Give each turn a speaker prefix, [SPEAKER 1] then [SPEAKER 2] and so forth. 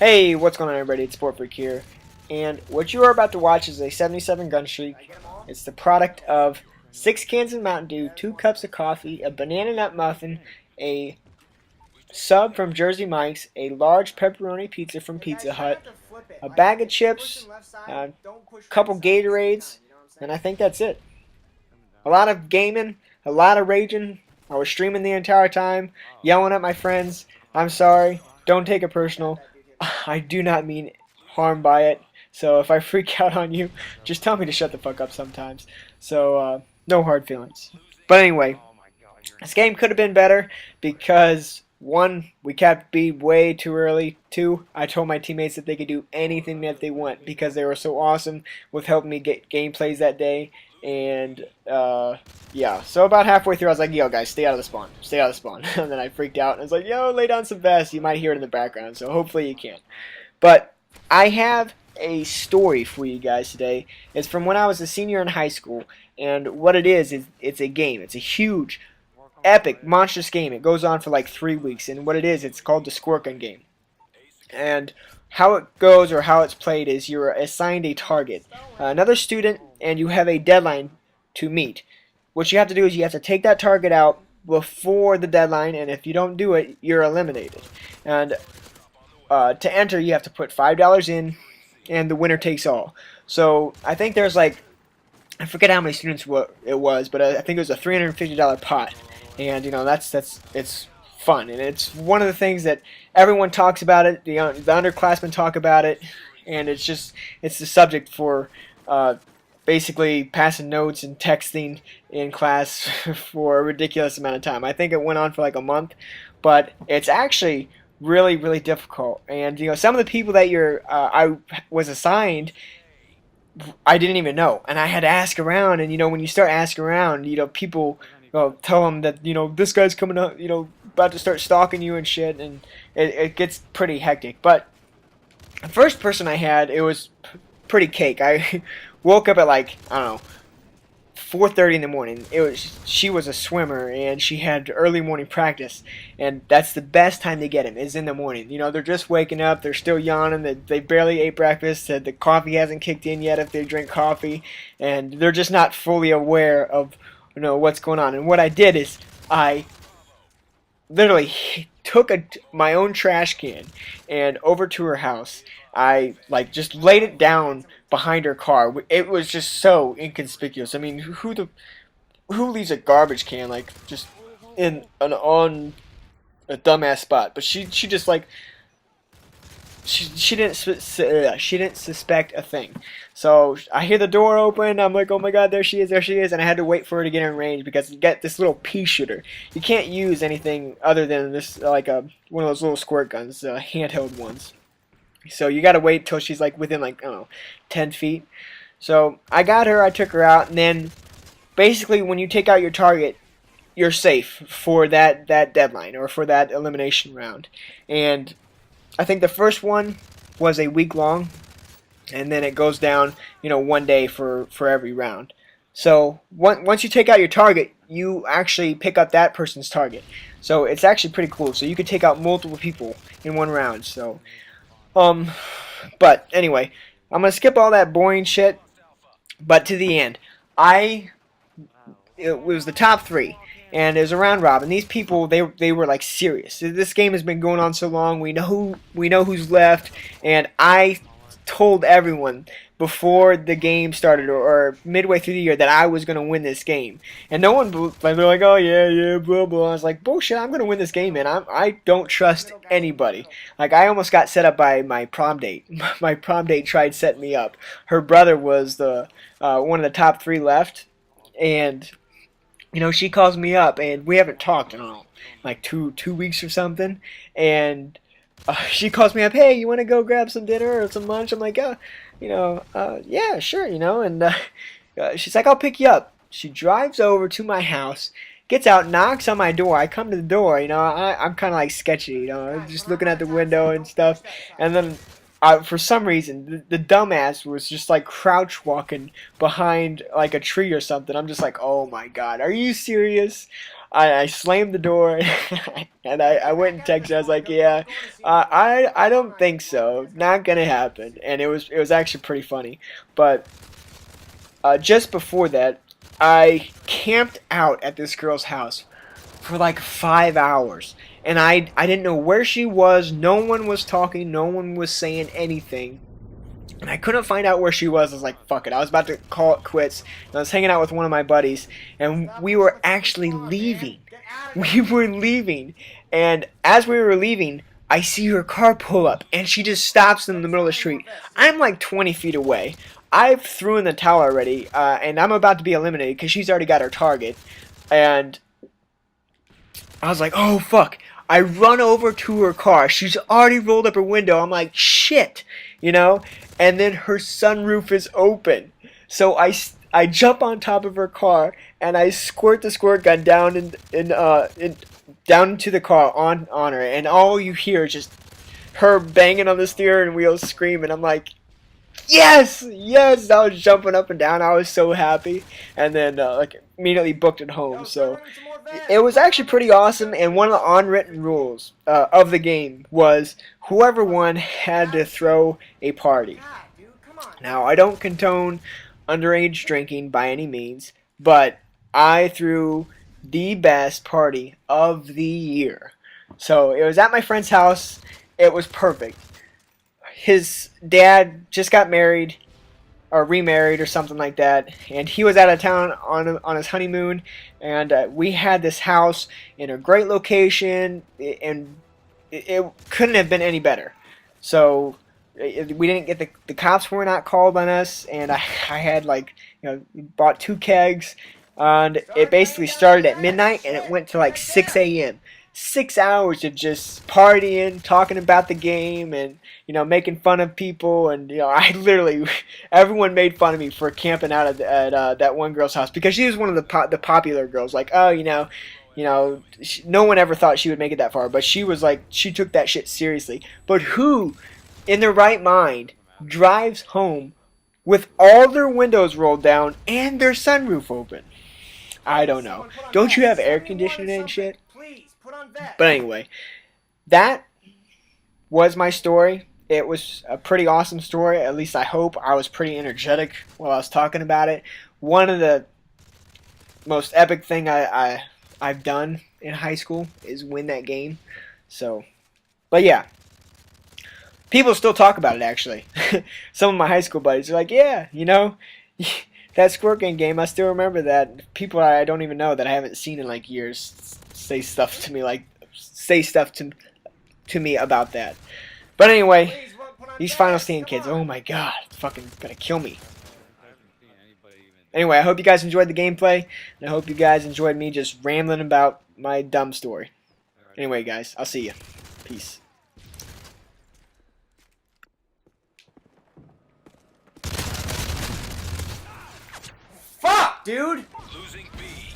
[SPEAKER 1] Hey, what's going on everybody? It's Sport Freak here. And what you are about to watch is a 77 Gunstreak. It's the product of 6 cans of Mountain Dew, 2 cups of coffee, a banana nut muffin, a sub from Jersey Mike's, a large pepperoni pizza from Pizza Hut, a bag of chips, a couple Gatorades, and I think that's it. A lot of gaming, a lot of raging. I was streaming the entire time, yelling at my friends. I'm sorry. Don't take it personal. I do not mean harm by it. So if I freak out on you, just tell me to shut the fuck up sometimes. So no hard feelings. But anyway, this game could have been better because one, we capped B way too early. Two, I told my teammates that they could do anything that they want because they were so awesome with helping me get gameplays that day. And yeah, so about halfway through I was like, yo guys, stay out of the spawn, stay out of the spawn. And then I freaked out and I was like, yo, lay down some vests. You might hear it in the background, so hopefully you can. But I have a story for you guys today. It's from when I was a senior in high school, and what it is it's a game. It's a huge, epic, monstrous game. It goes on for like 3 weeks, and what it is, it's called the Squirt Gun game. And how it goes or how it's played is you're assigned a target, another student, and you have a deadline to meet. What you have to do is you have to take that target out before the deadline, and if you don't do it, you're eliminated. And to enter, you have to put $5 in, and the winner takes all. So I think there's like, I forget how many students it was, but I think it was a $350 pot, and you know it's fun, and it's one of the things that everyone talks about it. The underclassmen talk about it, and it's the subject for basically passing notes and texting in class for a ridiculous amount of time. I think it went on for like a month, but it's actually really difficult. And you know, some of the people that I was assigned, I didn't even know, and I had to ask around. And you know, when you start asking around, you know, people tell them that, you know, this guy's coming up, you know, about to start stalking you and shit, and it gets pretty hectic. But the first person I had, it was pretty cake. I woke up at like, I don't know, 4:30 in the morning. She was a swimmer, and she had early morning practice, and that's the best time to get them is in the morning. You know, they're just waking up, they're still yawning, they barely ate breakfast, the coffee hasn't kicked in yet if they drink coffee, and they're just not fully aware of, you know, what's going on. And what I did is I literally took my own trash can and over to her house. I like just laid it down behind her car. It was just so inconspicuous. I mean, who leaves a garbage can like just on a dumbass spot? But she just like she didn't suspect a thing. So I hear the door open. I'm like, oh my god, there she is, and I had to wait for her to get in range because you get this little pea shooter. You can't use anything other than this, like one of those little squirt guns, handheld ones. So you gotta wait till she's like within like, I don't know, 10 feet. So I got her, I took her out, and then basically when you take out your target, you're safe for that deadline or for that elimination round. And I think the first one was a week long, and then it goes down, you know, 1 day for every round. So once you take out your target, you actually pick up that person's target. So it's actually pretty cool. So you could take out multiple people in one round. So but anyway, I'm gonna skip all that boring shit, but to the end. It was the top 3, and it was a round robin. These people, they were like serious. This game has been going on so long. We know who's left, and I told everyone before the game started or midway through the year that I was gonna win this game, and no one like, they're like, oh yeah, blah blah. I was like, bullshit, I'm gonna win this game, man. I don't trust anybody. Like, I almost got set up by my prom date. My prom date tried setting me up. Her brother was the one of the top 3 left, and you know, she calls me up, and we haven't talked in, I don't know, like two weeks or something, and she calls me up, hey, you want to go grab some dinner or some lunch? I'm like, yeah, sure, you know, and she's like, I'll pick you up. She drives over to my house, gets out, knocks on my door. I come to the door, you know, I'm kind of like sketchy, you know, just looking at the window and stuff, and then for some reason, the dumbass was just like crouch walking behind like a tree or something. I'm just like, oh my god, are you serious? I slammed the door and I went and texted. I was like, yeah, I don't think so. Not gonna happen. And it was actually pretty funny. But just before that, I camped out at this girl's house for like 5 hours. And I didn't know where she was. No one was talking. No one was saying anything. And I couldn't find out where she was. I was like, fuck it. I was about to call it quits. And I was hanging out with one of my buddies. And we were actually leaving. We were leaving. And as we were leaving, I see her car pull up. And she just stops in the middle of the street. I'm like 20 feet away. I've threw in the towel already. And I'm about to be eliminated because she's already got her target. And I was like, oh, fuck. I run over to her car. She's already rolled up her window. I'm like, shit, you know? And then her sunroof is open. So I jump on top of her car and I squirt the squirt gun down down into the car on her. And all you hear is just her banging on the steering wheel, screaming. I'm like, yes, yes! I was jumping up and down. I was so happy, and then like immediately booked it home. So it was actually pretty awesome. And one of the unwritten rules of the game was whoever won had to throw a party. Now I don't condone underage drinking by any means, but I threw the best party of the year. So it was at my friend's house. It was perfect. His dad just got married or remarried or something like that, and he was out of town on his honeymoon, and we had this house in a great location, and it couldn't have been any better. So we didn't get the cops were not called on us, and I had like, bought 2 kegs, and it basically started at midnight and it went to like 6 a.m. 6 hours of just partying, talking about the game, and making fun of people. And I literally, everyone made fun of me for camping out at that one girl's house because she was one of the popular girls. Like, oh, no one ever thought she would make it that far, but she was like, she took that shit seriously. But who, in their right mind, drives home with all their windows rolled down and their sunroof open? I don't know. Don't you have air conditioning and shit? But anyway, that was my story. It was a pretty awesome story. At least I hope. I was pretty energetic while I was talking about it. One of the most epic thing I've done in high school is win that game. So, but yeah. People still talk about it, actually. Some of my high school buddies are like, yeah, that squirt game, I still remember that. People I don't even know that I haven't seen in like years say stuff to me about that. But anyway, these Final Stand kids, oh my god, fucking gonna kill me. Anyway, I hope you guys enjoyed the gameplay, and I hope you guys enjoyed me just rambling about my dumb story. Anyway, guys, I'll see you. Peace. Fuck, dude! Losing B.